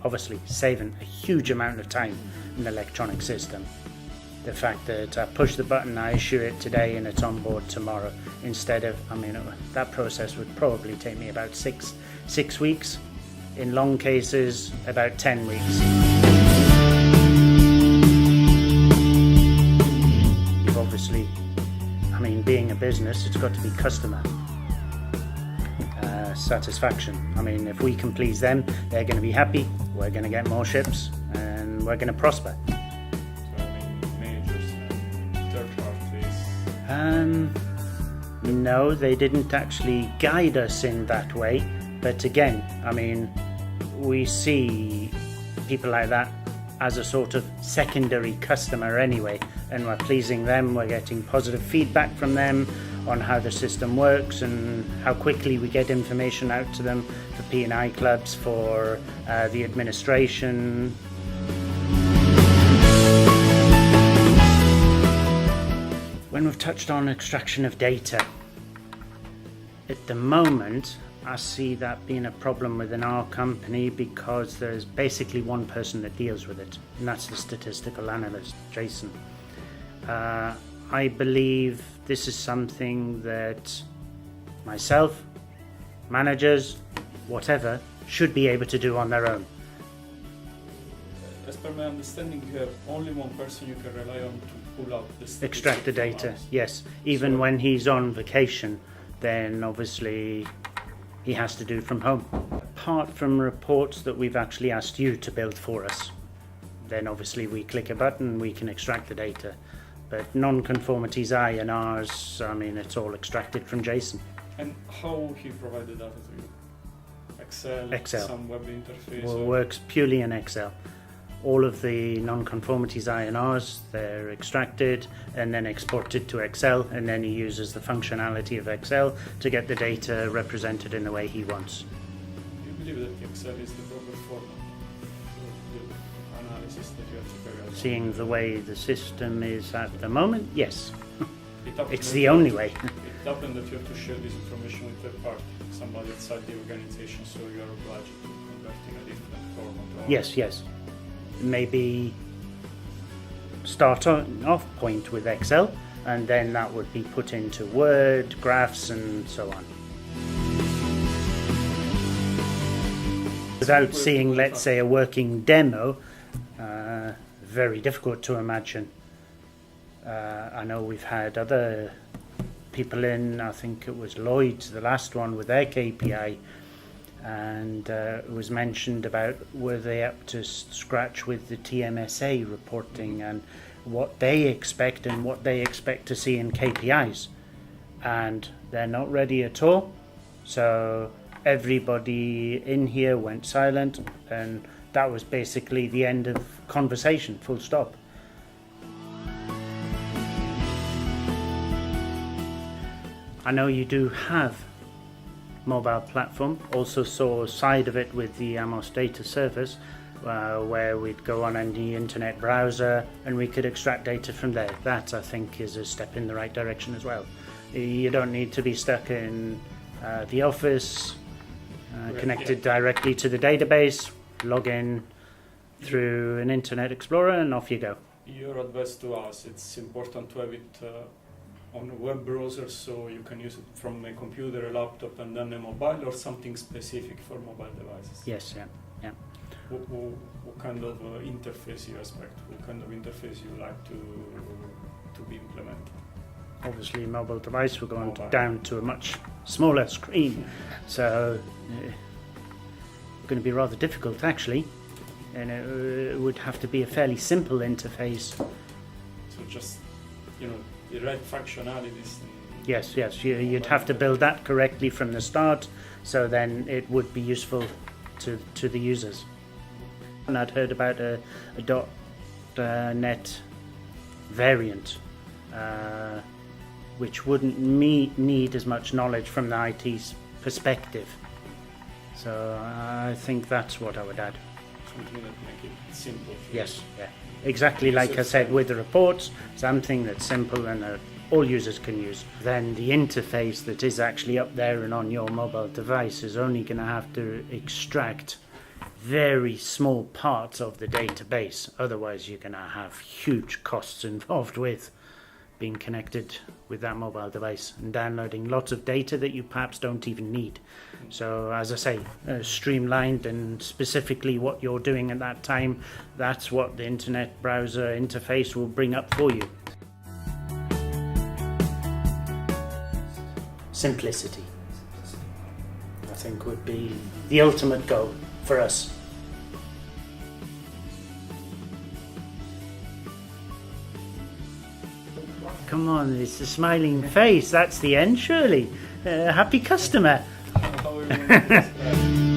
obviously saving a huge amount of time in the electronic system. The fact that I push the button, I issue it today and it's on board tomorrow, instead of, that process would probably take me about six weeks. In long cases, about 10 weeks. You've obviously, being a business, it's got to be customer satisfaction. If we can please them, they're going to be happy, we're going to get more ships, and we're going to prosper. No, they didn't actually guide us in that way, but again, we see people like that as a sort of secondary customer anyway, and we're pleasing them, we're getting positive feedback from them on how the system works and how quickly we get information out to them, for P&I clubs, for the administration. When we've touched on extraction of data, at the moment I see that being a problem within our company because there's basically one person that deals with it, and that's the statistical analyst, Jason. I believe this is something that myself, managers, whatever, should be able to do on their own. As per my understanding, you have only one person you can rely on to pull out the extract the data, yes. Even when he's on vacation, then obviously he has to do it from home. Apart from reports that we've actually asked you to build for us, then obviously we click a button, we can extract the data. But non-conformities INRs, it's all extracted from Jason. And how he provided data to you? Excel? Some web interface? Well, it works purely in Excel. All of the non-conformities INRs, they're extracted and then exported to Excel, and then he uses the functionality of Excel to get the data represented in the way he wants. Do you believe that Excel is the proper format for the analysis that you have to carry out? Seeing the way the system is at the moment, yes. It's the only way. It happened that you have to share this information with third party, somebody outside the organization, so you are obliged to convert in a different format? Yes. Maybe start off point with Excel, and then that would be put into Word, graphs, and so on. Without seeing, let's say, a working demo, very difficult to imagine. I know we've had other people in, I think it was Lloyd's, the last one, with their KPI, and it was mentioned about were they up to scratch with the TMSA reporting and what they expect to see in KPIs, and they're not ready at all. So everybody in here went silent, and that was basically the end of conversation, full stop. I know you do have mobile platform. Also saw a side of it with the Amos data service, where we'd go on the internet browser and we could extract data from there. That, I think, is a step in the right direction as well. You don't need to be stuck in the office, connected directly to the database, log in through an Internet Explorer, and off you go. Your advice to us, it's important to have it on a web browser, so you can use it from a computer, a laptop, and then a mobile, or something specific for mobile devices? Yes, yeah. What kind of interface you expect? What kind of interface you like to be implemented? Obviously, mobile device, we're going down to a much smaller screen, so going to be rather difficult actually, and it would have to be a fairly simple interface. So just, the right functionalities. Yes, you'd have to build that correctly from the start, so then it would be useful to the users. And I'd heard about a .NET variant, which wouldn't need as much knowledge from the IT's perspective. So I think that's what I would add. Something that make it simple. Yes, yeah. Exactly like I said with the reports, something that's simple and that all users can use. Then the interface that is actually up there and on your mobile device is only going to have to extract very small parts of the database. Otherwise, you're going to have huge costs involved with being connected with that mobile device and downloading lots of data that you perhaps don't even need. So, as I say, streamlined, and specifically what you're doing at that time, that's what the internet browser interface will bring up for you. Simplicity, I think, would be the ultimate goal for us. Come on, it's a smiling face. That's the end, surely. Happy customer. How we want to describe it.